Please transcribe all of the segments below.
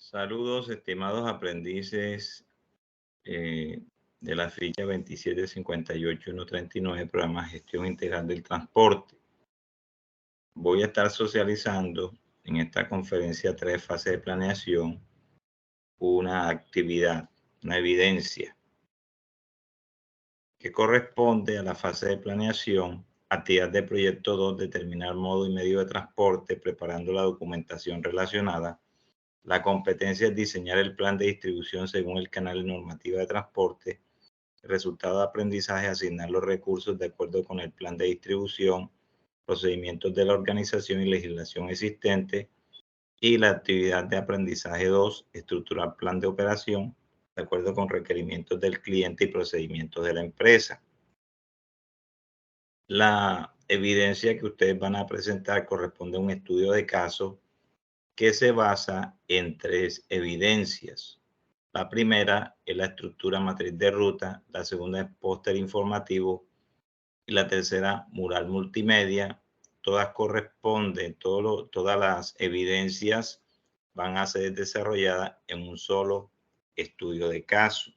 Saludos, estimados aprendices de la ficha 2758139, programa Gestión Integral del Transporte. Voy a estar socializando en esta conferencia 3 fases de planeación una actividad, una evidencia que corresponde a la fase de planeación, actividad de proyecto 2, determinar modo y medio de transporte, preparando la documentación relacionada. La competencia es diseñar el plan de distribución según el canal de normativa de transporte. El resultado de aprendizaje, asignar los recursos de acuerdo con el plan de distribución, procedimientos de la organización y legislación existente. Y la actividad de aprendizaje 2, estructurar plan de operación de acuerdo con requerimientos del cliente y procedimientos de la empresa. La evidencia que ustedes van a presentar corresponde a un estudio de caso que se basa en 3 evidencias. La primera es la estructura matriz de ruta, la segunda es póster informativo y la tercera mural multimedia. Todas corresponden, todas las evidencias van a ser desarrolladas en un solo estudio de caso.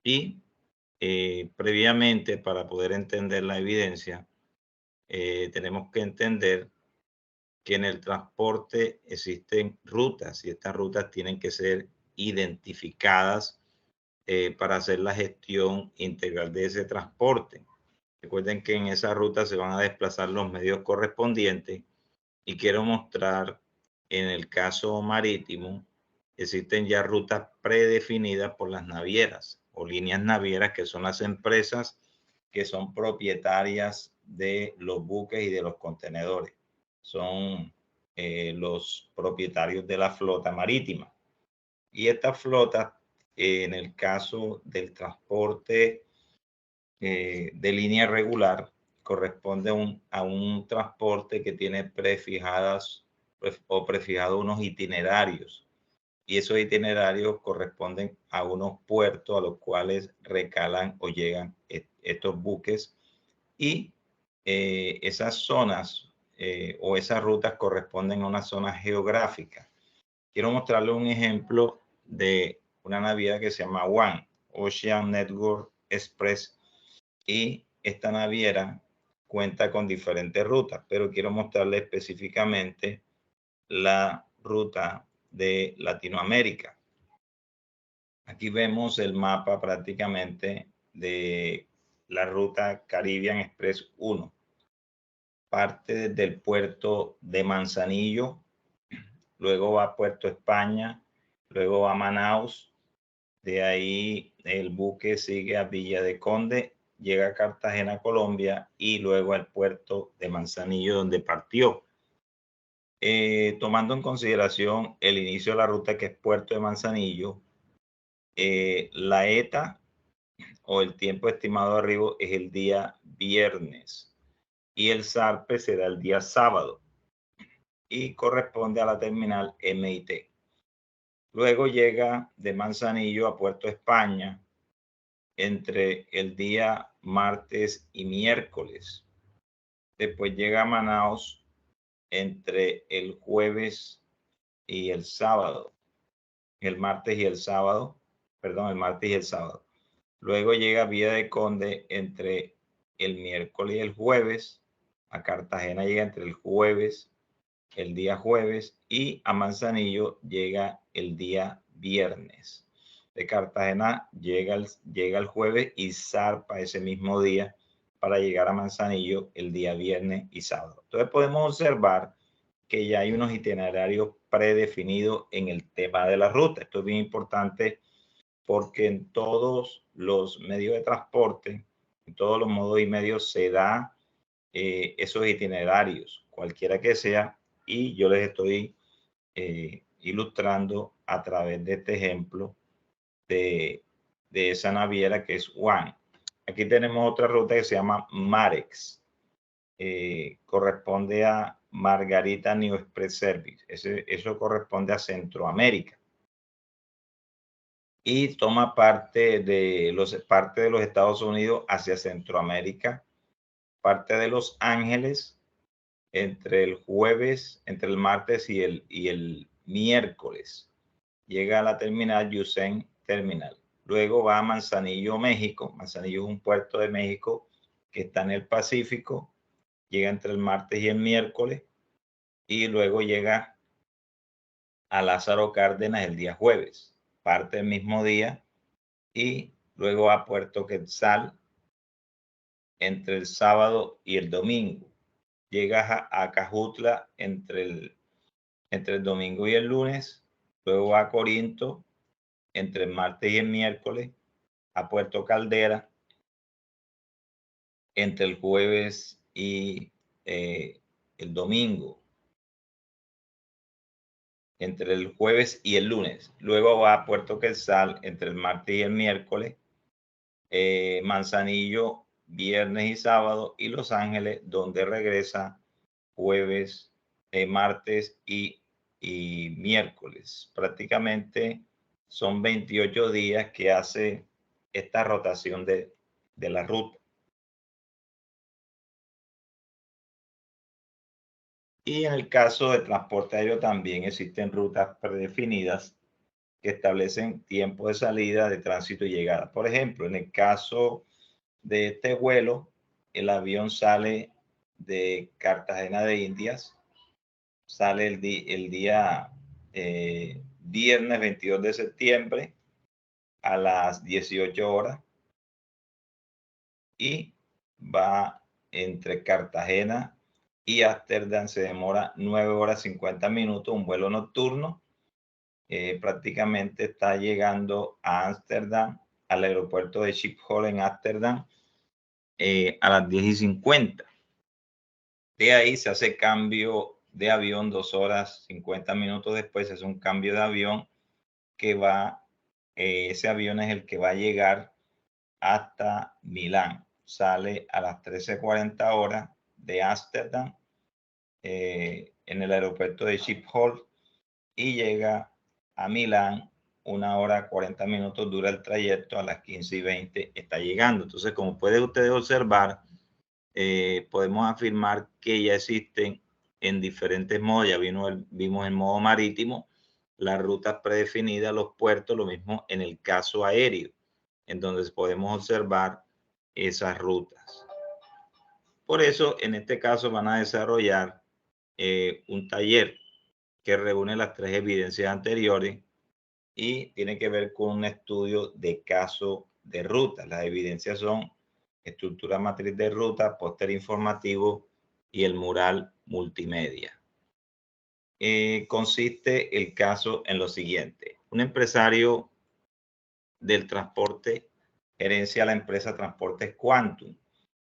Y previamente, para poder entender la evidencia, tenemos que entender que en el transporte existen rutas y estas rutas tienen que ser identificadas para hacer la gestión integral de ese transporte. Recuerden que en esa ruta se van a desplazar los medios correspondientes y quiero mostrar en el caso marítimo existen ya rutas predefinidas por las navieras o líneas navieras, que son las empresas que son propietarias de los buques y de los contenedores. Son los propietarios de la flota marítima. Y esta flota, en el caso del transporte de línea regular, corresponde a un transporte que tiene prefijados unos itinerarios. Y esos itinerarios corresponden a unos puertos a los cuales recalan o llegan estos buques. Y esas zonas o esas rutas corresponden a una zona geográfica. Quiero mostrarles un ejemplo de una naviera que se llama ONE, Ocean Network Express, y esta naviera cuenta con diferentes rutas, pero quiero mostrarles específicamente la ruta de Latinoamérica. Aquí vemos el mapa prácticamente de la ruta Caribbean Express 1. Parte desde el puerto de Manzanillo, luego va a Puerto España, luego va a Manaus, de ahí el buque sigue a Villa de Conde, llega a Cartagena, Colombia, y luego al puerto de Manzanillo, donde partió. Tomando en consideración el inicio de la ruta, que es Puerto de Manzanillo, la ETA o el tiempo estimado de arribo es el día viernes y el zarpe será el día sábado y corresponde a la terminal MIT. Luego llega de Manzanillo a Puerto España entre el día martes y miércoles. Después llega a Manaus entre el jueves y el sábado. El martes y el sábado. Perdón, el martes y el sábado. Luego llega a Villa de Conde entre el miércoles y el jueves. A Cartagena llega entre el jueves, el día jueves, y a Manzanillo llega el día viernes. De Cartagena llega el jueves y zarpa ese mismo día para llegar a Manzanillo el día viernes y sábado. Entonces podemos observar que ya hay unos itinerarios predefinidos en el tema de la ruta. Esto es bien importante porque en todos los medios de transporte, en todos los modos y medios se da esos itinerarios, cualquiera que sea, y yo les estoy ilustrando a través de este ejemplo de esa naviera que es ONE. Aquí tenemos otra ruta que se llama Marex. Corresponde a Margarita New Express Service. Eso corresponde a Centroamérica. Y toma parte de los Estados Unidos hacia Centroamérica, parte de Los Ángeles entre el jueves, entre el martes y el miércoles. llega a la terminal Yusen Terminal. Luego va a Manzanillo, México. Manzanillo es un puerto de México que está en el Pacífico. Llega entre el martes y el miércoles. Y luego llega a Lázaro Cárdenas el día jueves. Parte el mismo día. Y luego a Puerto Quetzal entre el sábado y el domingo. Llegas a Cajutla entre el domingo y el lunes. Luego va a Corinto entre el martes y el miércoles. A Puerto Caldera entre el jueves y el domingo, entre el jueves y el lunes. Luego va a Puerto Quetzal entre el martes y el miércoles, Manzanillo viernes y sábado, y Los Ángeles, donde regresa jueves, martes y miércoles. Prácticamente son 28 días que hace esta rotación de la ruta. Y en el caso de transporte aéreo también existen rutas predefinidas que establecen tiempo de salida, de tránsito y llegada. Por ejemplo, en el caso de este vuelo, el avión sale de Cartagena de Indias, sale el día viernes 22 de septiembre a las 18 horas y va entre Cartagena y Ámsterdam. Se demora 9 horas 50 minutos, un vuelo nocturno. Prácticamente está llegando a Ámsterdam, al aeropuerto de Schiphol en Ámsterdam, a las 10:50. De ahí se hace cambio de avión 2 horas 50 minutos después, se hace un cambio de avión que va, ese avión es el que va a llegar hasta Milán. Sale a las 13:40 horas de Ámsterdam en el aeropuerto de Schiphol y llega a Milán. 1 hora 40 minutos dura el trayecto, a las 15:20 está llegando. Entonces, como pueden ustedes observar, podemos afirmar que ya existen en diferentes modos. Ya vimos el modo marítimo, las rutas predefinidas, los puertos, lo mismo en el caso aéreo, en donde podemos observar esas rutas. Por eso, en este caso van a desarrollar un taller que reúne las 3 evidencias anteriores y tiene que ver con un estudio de caso de ruta. Las evidencias son estructura matriz de ruta, póster informativo y el mural multimedia. Consiste el caso en lo siguiente. Un empresario del transporte gerencia la empresa Transportes Quantum,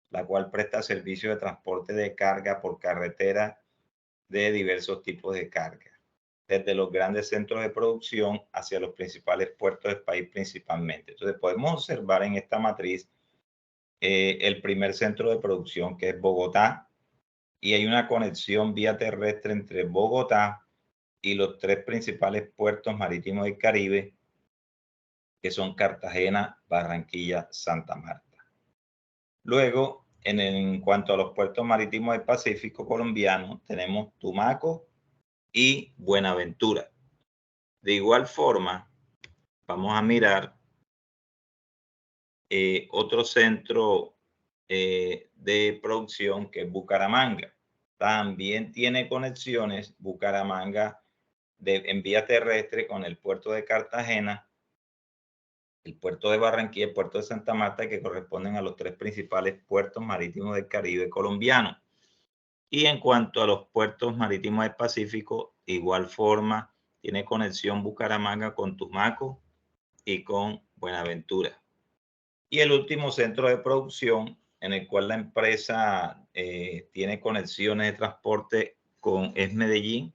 la cual presta servicio de transporte de carga por carretera de diversos tipos de carga, desde los grandes centros de producción hacia los principales puertos del país principalmente. Entonces podemos observar en esta matriz el primer centro de producción, que es Bogotá, y hay una conexión vía terrestre entre Bogotá y los 3 principales puertos marítimos del Caribe, que son Cartagena, Barranquilla, Santa Marta. Luego, en cuanto a los puertos marítimos del Pacífico colombiano, tenemos Tumaco y Buenaventura. De igual forma, vamos a mirar otro centro de producción, que es Bucaramanga. También tiene conexiones Bucaramanga en vía terrestre con el puerto de Cartagena, el puerto de Barranquilla, el puerto de Santa Marta, que corresponden a los 3 principales puertos marítimos del Caribe colombiano. Y en cuanto a los puertos marítimos del Pacífico, igual forma, tiene conexión Bucaramanga con Tumaco y con Buenaventura. Y el último centro de producción, en el cual la empresa tiene conexiones de transporte es Medellín,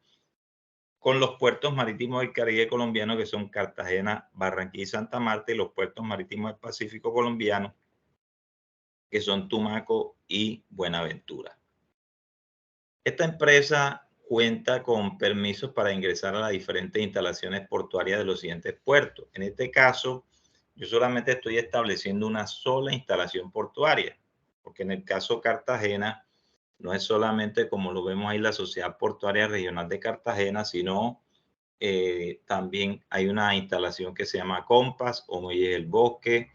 con los puertos marítimos del Caribe colombiano, que son Cartagena, Barranquilla y Santa Marta, y los puertos marítimos del Pacífico colombiano, que son Tumaco y Buenaventura. Esta empresa cuenta con permisos para ingresar a las diferentes instalaciones portuarias de los siguientes puertos. En este caso, yo solamente estoy estableciendo una sola instalación portuaria, porque en el caso Cartagena no es solamente, como lo vemos ahí, la Sociedad Portuaria Regional de Cartagena, sino También hay una instalación que se llama Compass o Muelles del Bosque.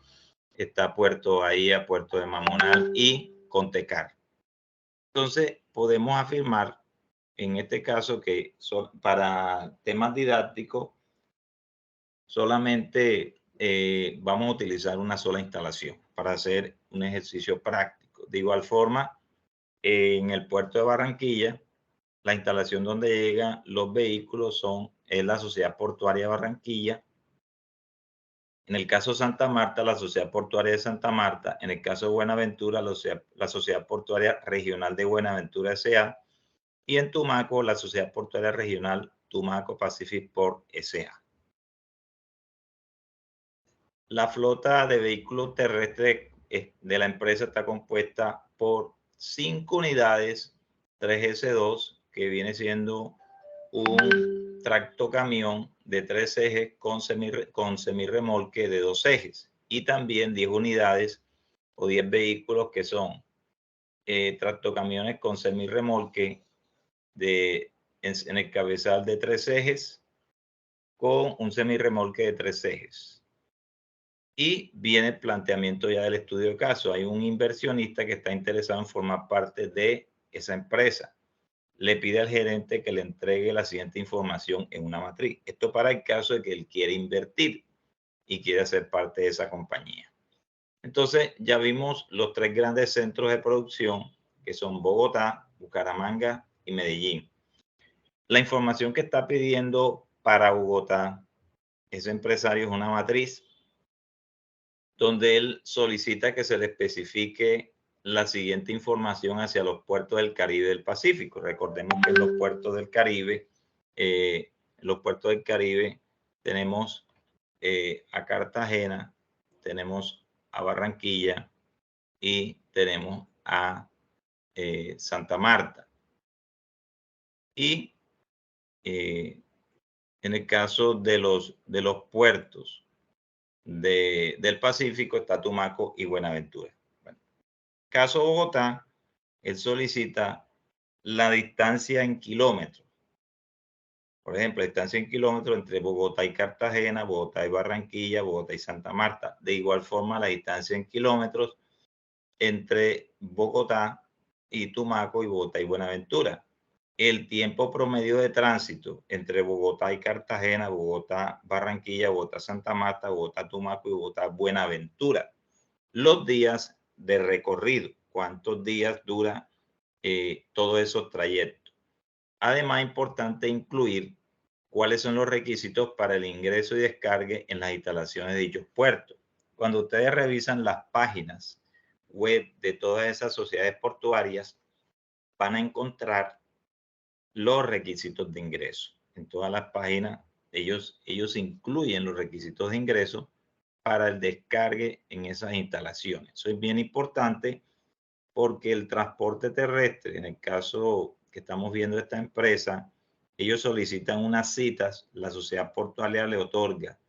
Está Puerto Bahía, Puerto de Mamonal y Contecar. Entonces, podemos afirmar en este caso que para temas didácticos solamente vamos a utilizar una sola instalación para hacer un ejercicio práctico. De igual forma, en el puerto de Barranquilla, la instalación donde llegan los vehículos es la Sociedad Portuaria de Barranquilla. En el caso de Santa Marta, la Sociedad Portuaria de Santa Marta. En el caso de Buenaventura, la Sociedad Portuaria Regional de Buenaventura S.A. Y en Tumaco, la Sociedad Portuaria Regional Tumaco Pacific Port S.A. La flota de vehículos terrestres de la empresa está compuesta por 5 unidades 3S2, que viene siendo un tractocamión de 3 ejes con semirremolque de 2 ejes, y también 10 unidades o 10 vehículos que son tractocamiones con semirremolque en el cabezal de 3 ejes con un semirremolque de 3 ejes. Y viene el planteamiento ya del estudio de caso. Hay un inversionista que está interesado en formar parte de esa empresa. Le pide al gerente que le entregue la siguiente información en una matriz. Esto para el caso de que él quiere invertir y quiere ser parte de esa compañía. Entonces, ya vimos los 3 grandes centros de producción, que son Bogotá, Bucaramanga y Medellín. La información que está pidiendo para Bogotá ese empresario es una matriz donde él solicita que se le especifique la siguiente información hacia los puertos del Caribe y del Pacífico. Recordemos que en los puertos del Caribe, tenemos a Cartagena, tenemos a Barranquilla y tenemos a Santa Marta. Y en el caso de los puertos del Pacífico está Tumaco y Buenaventura. Bueno, caso Bogotá, él solicita la distancia en kilómetros. Por ejemplo, la distancia en kilómetros entre Bogotá y Cartagena, Bogotá y Barranquilla, Bogotá y Santa Marta. De igual forma, la distancia en kilómetros entre Bogotá y Tumaco y Bogotá y Buenaventura. El tiempo promedio de tránsito entre Bogotá y Cartagena, Bogotá, Barranquilla, Bogotá, Santa Marta, Bogotá, Tumaco y Bogotá, Buenaventura. Los días de recorrido, cuántos días dura todos esos trayectos. Además, es importante incluir cuáles son los requisitos para el ingreso y descargue en las instalaciones de dichos puertos. Cuando ustedes revisan las páginas web de todas esas sociedades portuarias, van a encontrar los requisitos de ingreso. En todas las páginas, ellos incluyen los requisitos de ingreso para el descargue en esas instalaciones. Eso es bien importante porque el transporte terrestre, en el caso que estamos viendo esta empresa, ellos solicitan unas citas, la sociedad portuaria le otorga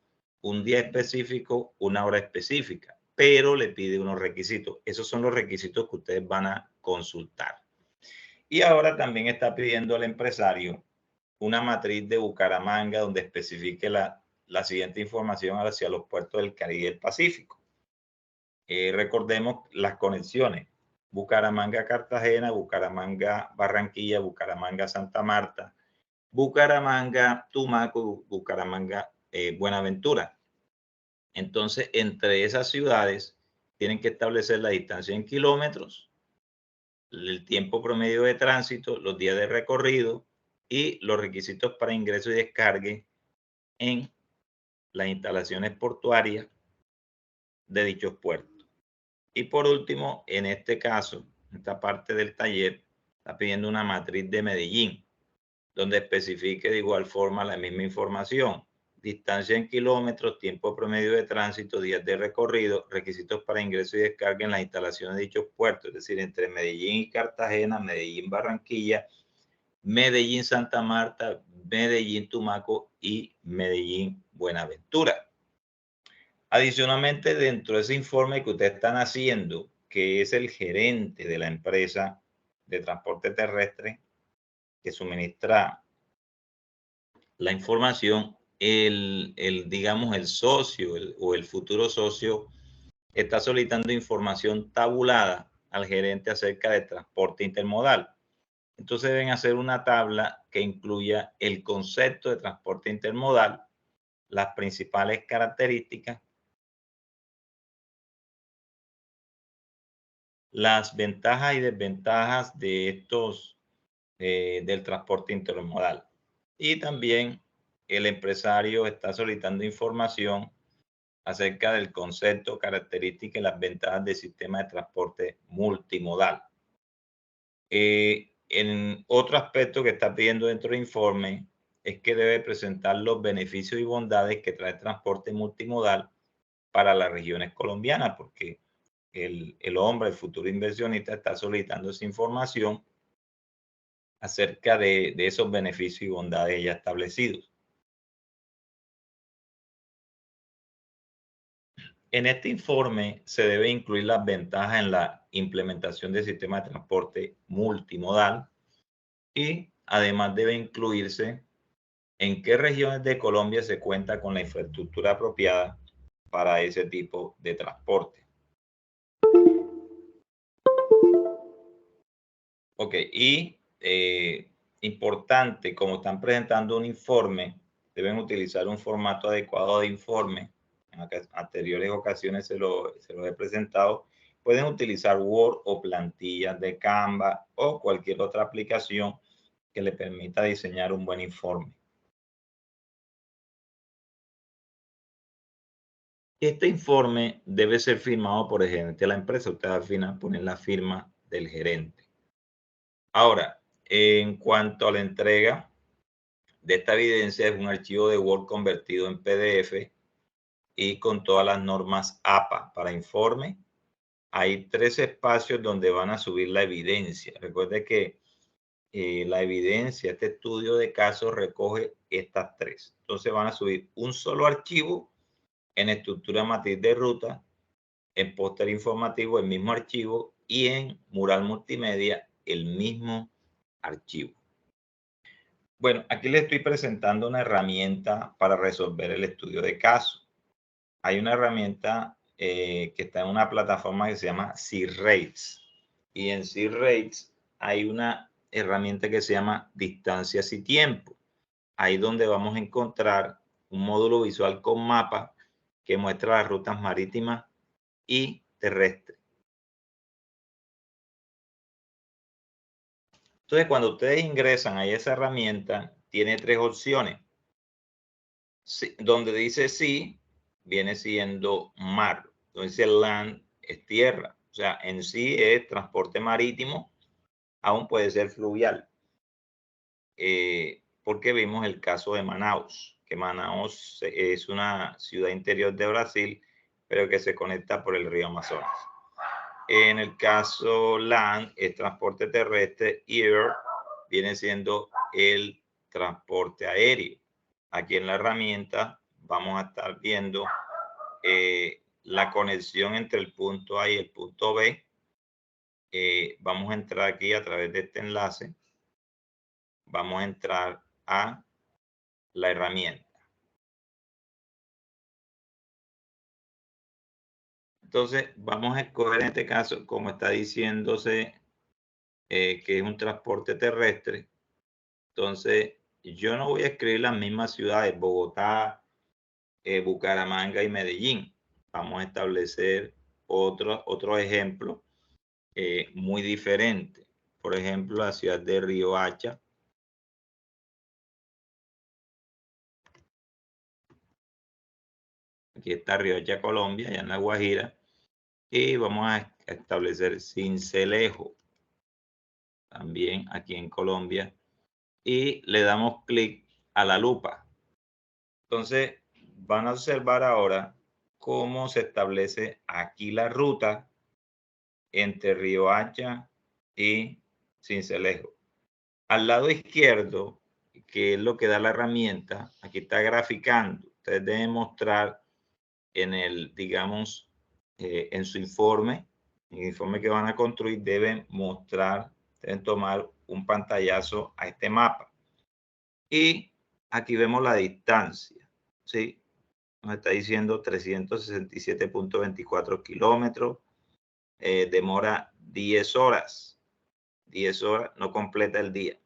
un día específico, una hora específica, pero le pide unos requisitos. Esos son los requisitos que ustedes van a consultar. Y ahora también está pidiendo al empresario una matriz de Bucaramanga donde especifique la siguiente información hacia los puertos del Caribe y del Pacífico. Recordemos las conexiones: Bucaramanga-Cartagena, Bucaramanga-Barranquilla, Bucaramanga-Santa Marta, Bucaramanga-Tumaco, Bucaramanga-Buenaventura. Entonces, entre esas ciudades tienen que establecer la distancia en kilómetros, el tiempo promedio de tránsito, los días de recorrido y los requisitos para ingreso y descargue en las instalaciones portuarias de dichos puertos. Y por último, en este caso, esta parte del taller está pidiendo una matriz de Medellín, donde especifique de igual forma la misma información: distancia en kilómetros, tiempo promedio de tránsito, días de recorrido, requisitos para ingreso y descarga en las instalaciones de dichos puertos, es decir, entre Medellín y Cartagena, Medellín, Barranquilla, Medellín, Santa Marta, Medellín, Tumaco y Medellín, Buenaventura. Adicionalmente, dentro de ese informe que ustedes están haciendo, que es el gerente de la empresa de transporte terrestre que suministra la información, digamos, el socio o el futuro socio está solicitando información tabulada al gerente acerca de transporte intermodal. Entonces deben hacer una tabla que incluya el concepto de transporte intermodal, las principales características, las ventajas y desventajas de estos del transporte intermodal. Y también el empresario está solicitando información acerca del concepto, características y las ventajas del sistema de transporte multimodal. En otro aspecto que está pidiendo dentro del informe es que debe presentar los beneficios y bondades que trae el transporte multimodal para las regiones colombianas, porque el hombre, el futuro inversionista, está solicitando esa información acerca de esos beneficios y bondades ya establecidos. En este informe se debe incluir las ventajas en la implementación del sistema de transporte multimodal y además debe incluirse en qué regiones de Colombia se cuenta con la infraestructura apropiada para ese tipo de transporte. Ok, y importante, como están presentando un informe, deben utilizar un formato adecuado de informe. En anteriores ocasiones se lo he presentado. Pueden utilizar Word o plantillas de Canva o cualquier otra aplicación que le permita diseñar un buen informe. Este informe debe ser firmado por el gerente de la empresa. Usted al final pone la firma del gerente. Ahora, en cuanto a la entrega de esta evidencia, es un archivo de Word convertido en PDF y con todas las normas APA para informe. Hay 3 espacios donde van a subir la evidencia. Recuerde que la evidencia, este estudio de casos recoge estas 3. Entonces van a subir un solo archivo en estructura matriz de ruta, en póster informativo el mismo archivo y en mural multimedia el mismo archivo. Bueno, aquí les estoy presentando una herramienta para resolver el estudio de caso. Hay una herramienta que está en una plataforma que se llama C-Rates. Y en C-Rates hay una herramienta que se llama distancias y tiempo. Ahí donde vamos a encontrar un módulo visual con mapa que muestra las rutas marítimas y terrestres. Entonces, cuando ustedes ingresan a esa herramienta, tiene 3 opciones. Sí, donde dice sí, viene siendo mar. Entonces, land es tierra. O sea, en sí es transporte marítimo, aún puede ser fluvial. Porque vimos el caso de Manaus, que Manaus es una ciudad interior de Brasil, pero que se conecta por el río Amazonas. En el caso land es transporte terrestre y air viene siendo el transporte aéreo. Aquí en la herramienta vamos a estar viendo la conexión entre el punto A y el punto B. Vamos a entrar aquí a través de este enlace. Vamos a entrar a la herramienta. Entonces, vamos a escoger en este caso, como está diciéndose, que es un transporte terrestre. Entonces, yo no voy a escribir las mismas ciudades, Bogotá, Bucaramanga y Medellín. Vamos a establecer otro ejemplo muy diferente. Por ejemplo, la ciudad de Riohacha. Aquí está Riohacha, Colombia, allá en La Guajira. Y vamos a establecer Sincelejo, también aquí en Colombia. Y le damos clic a la lupa. Entonces, van a observar ahora cómo se establece aquí la ruta entre Riohacha y Sincelejo. Al lado izquierdo, que es lo que da la herramienta, aquí está graficando. Ustedes deben mostrar en el, digamos, en su informe, en el informe que van a construir, deben tomar un pantallazo a este mapa. Y aquí vemos la distancia, ¿sí? Nos está diciendo 367.24 kilómetros, demora 10 horas. 10 horas, no completa el día.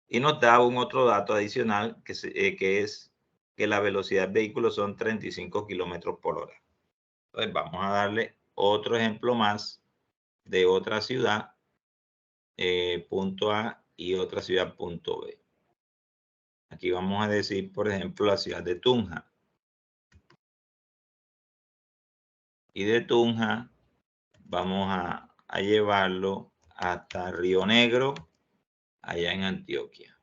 Y nos da un otro dato adicional que es que la velocidad del vehículo son 35 kilómetros por hora. Entonces vamos a darle otro ejemplo más de otra ciudad, punto A, y otra ciudad, punto B. Aquí vamos a decir, por ejemplo, la ciudad de Tunja. Y de Tunja vamos a llevarlo hasta Río Negro, allá en Antioquia.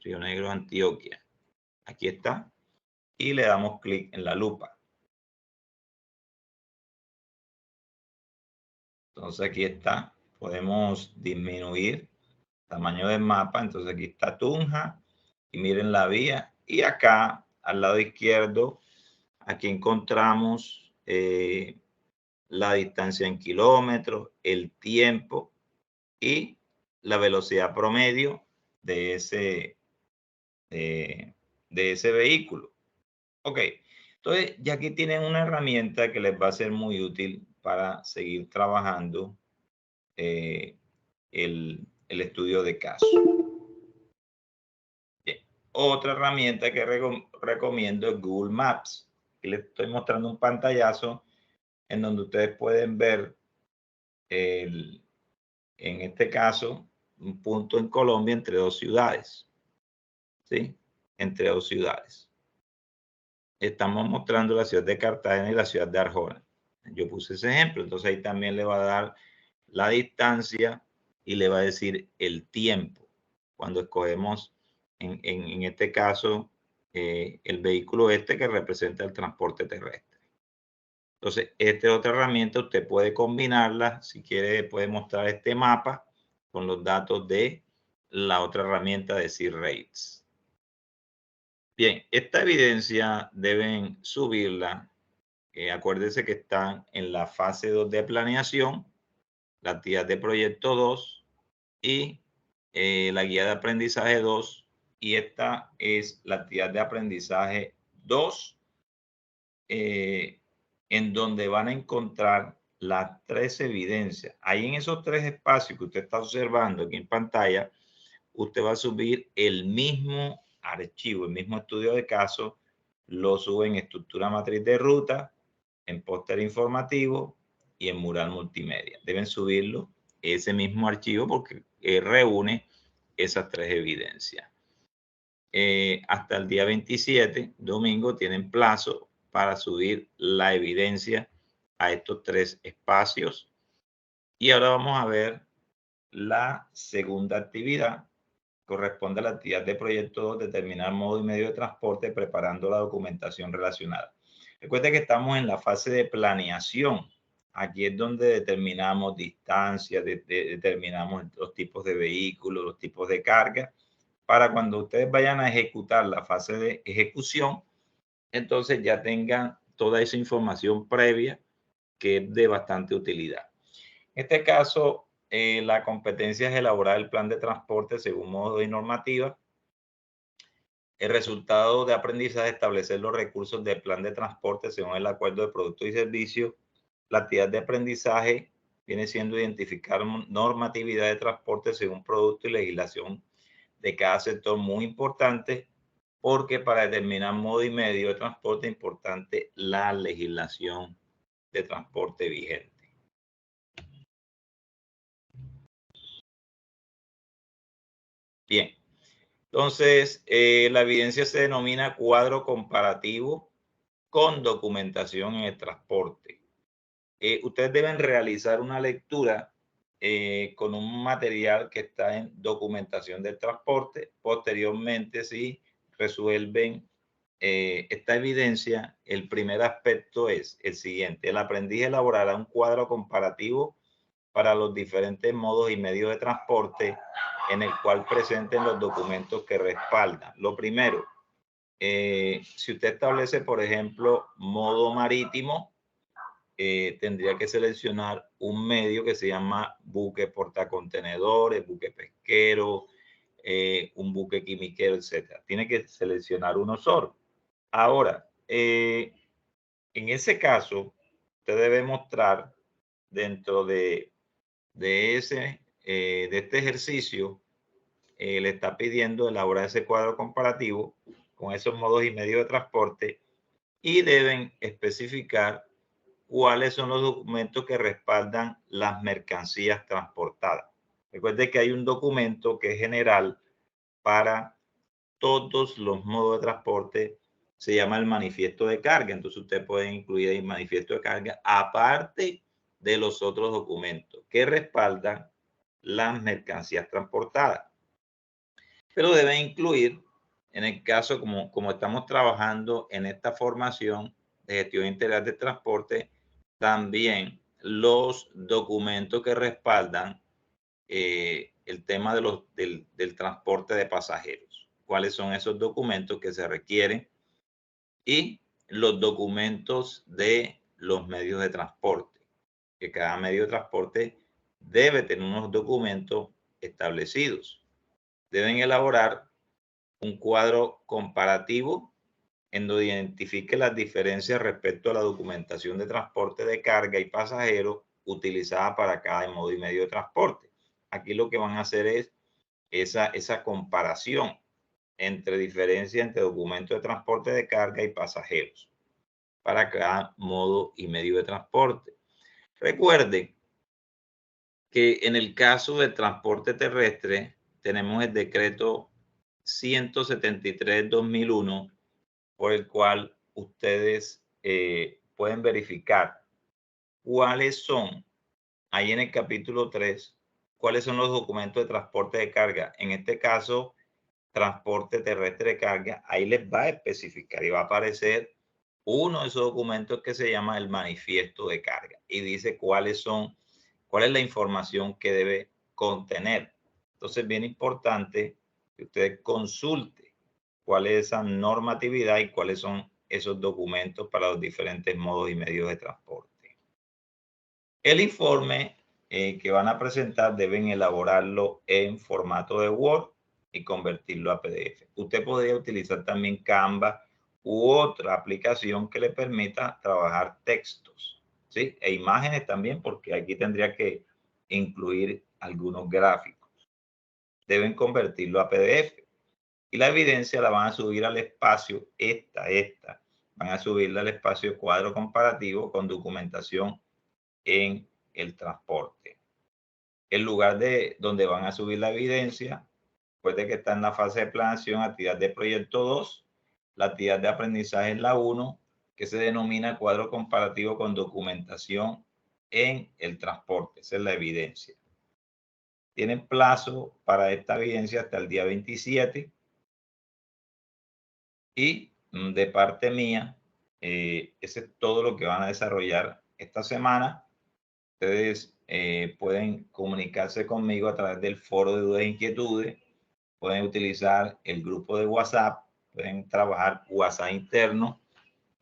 Río Negro, Antioquia. Aquí está. Y le damos clic en la lupa. Entonces aquí está. Podemos disminuir el tamaño del mapa. Entonces aquí está Tunja. Y miren la vía. Y acá, al lado izquierdo, aquí encontramos la distancia en kilómetros, el tiempo y la velocidad promedio de ese vehículo. Ok, entonces ya aquí tienen una herramienta que les va a ser muy útil para seguir trabajando el estudio de caso. Bien. Otra herramienta que recomiendo es Google Maps. Aquí les estoy mostrando un pantallazo en donde ustedes pueden ver en este caso un punto en Colombia entre dos ciudades. ¿Sí? Entre dos ciudades. Estamos mostrando la ciudad de Cartagena y la ciudad de Arjona. Yo puse ese ejemplo, entonces ahí también le va a dar la distancia y le va a decir el tiempo. Cuando escogemos, en este caso, el vehículo este que representa el transporte terrestre. Entonces, esta es otra herramienta, usted puede combinarla. Si quiere, puede mostrar este mapa con los datos de la otra herramienta de C-Rates. Bien, esta evidencia deben subirla. Acuérdense que están en la fase 2 de planeación, la actividad de proyecto 2 y la guía de aprendizaje 2. Y esta es la actividad de aprendizaje 2, en donde van a encontrar las 3 evidencias. Ahí en esos 3 espacios que usted está observando aquí en pantalla, usted va a subir el mismo archivo, el mismo estudio de caso, lo sube en estructura matriz de ruta, en póster informativo y en mural multimedia. Deben subirlo ese mismo archivo porque reúne esas 3 evidencias. Hasta el día 27, domingo, tienen plazo para subir la evidencia a estos 3 espacios. Y ahora vamos a ver la segunda actividad. Corresponde a la actividad de proyecto 2, determinar modo y medio de transporte, preparando la documentación relacionada. Recuerden que estamos en la fase de planeación. Aquí es donde determinamos distancias, determinamos los tipos de vehículos, los tipos de carga, para cuando ustedes vayan a ejecutar la fase de ejecución, entonces ya tengan toda esa información previa que es de bastante utilidad. En este caso, la competencia es elaborar el plan de transporte según modo y normativa. El resultado de aprendizaje es establecer los recursos del plan de transporte según el acuerdo de productos y servicios. La actividad de aprendizaje viene siendo identificar normatividad de transporte según producto y legislación de cada sector, muy importante, porque para determinar modo y medio de transporte es importante la legislación de transporte vigente. Bien, entonces la evidencia se denomina cuadro comparativo con documentación en el transporte. Ustedes deben realizar una lectura con un material que está en documentación del transporte. Posteriormente, si resuelven esta evidencia, el primer aspecto es el siguiente: el aprendiz elaborará un cuadro comparativo para los diferentes modos y medios de transporte en el cual presenten los documentos que respaldan. Lo primero, si usted establece, por ejemplo, modo marítimo, tendría que seleccionar un medio que se llama buque portacontenedores, buque pesquero, un buque quimiquero, etcétera. Tiene que seleccionar uno solo. Ahora, en ese caso, usted debe mostrar dentro de este ejercicio, le está pidiendo elaborar ese cuadro comparativo con esos modos y medios de transporte y deben especificar cuáles son los documentos que respaldan las mercancías transportadas. Recuerde que hay un documento que es general para todos los modos de transporte, se llama el manifiesto de carga. Entonces usted puede incluir el manifiesto de carga aparte de los otros documentos que respaldan las mercancías transportadas. Pero debe incluir, en el caso como estamos trabajando en esta formación de gestión integral de transporte, también los documentos que respaldan el tema del transporte de pasajeros. ¿Cuáles son esos documentos que se requieren? Y los documentos de los medios de transporte, que cada medio de transporte debe tener unos documentos establecidos. Deben elaborar un cuadro comparativo en donde identifique las diferencias respecto a la documentación de transporte de carga y pasajeros utilizada para cada modo y medio de transporte. Aquí lo que van a hacer es esa comparación entre diferencias entre documentos de transporte de carga y pasajeros para cada modo y medio de transporte. Recuerden que en el caso del transporte terrestre tenemos el decreto 173/2001, por el cual ustedes pueden verificar cuáles son, ahí en el capítulo 3, cuáles son los documentos de transporte de carga. En este caso, transporte terrestre de carga, ahí les va a especificar y va a aparecer uno de esos documentos que se llama el manifiesto de carga y dice cuál es la información que debe contener. Entonces, bien importante que usted consulte cuál es esa normatividad y cuáles son esos documentos para los diferentes modos y medios de transporte. El informe que van a presentar deben elaborarlo en formato de Word y convertirlo a PDF. Usted podría utilizar también Canva u otra aplicación que le permita trabajar textos, ¿sí? E imágenes también, porque aquí tendría que incluir algunos gráficos. Deben convertirlo a PDF. Y la evidencia la van a subir al espacio, van a subirla al espacio cuadro comparativo con documentación en el transporte. El lugar donde van a subir la evidencia, después de que está en la fase de planeación, actividad de proyecto 2, la actividad de aprendizaje es la 1, que se denomina cuadro comparativo con documentación en el transporte. Esa es la evidencia. Tienen plazo para esta evidencia hasta el día 27. Y de parte mía, ese es todo lo que van a desarrollar esta semana. Ustedes pueden comunicarse conmigo a través del foro de dudas e inquietudes. Pueden utilizar el grupo de WhatsApp. Pueden trabajar WhatsApp interno.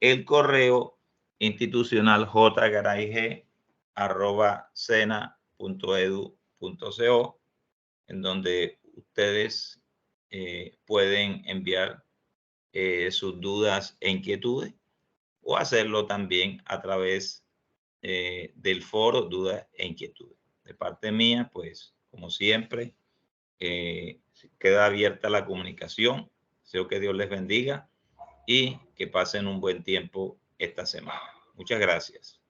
El correo institucional jgaray@sena.edu.co, en donde ustedes pueden enviar sus dudas e inquietudes o hacerlo también a través del foro Dudas e Inquietudes. De parte mía, pues, como siempre, queda abierta la comunicación. Deseo que Dios les bendiga y que pasen un buen tiempo esta semana. Muchas gracias.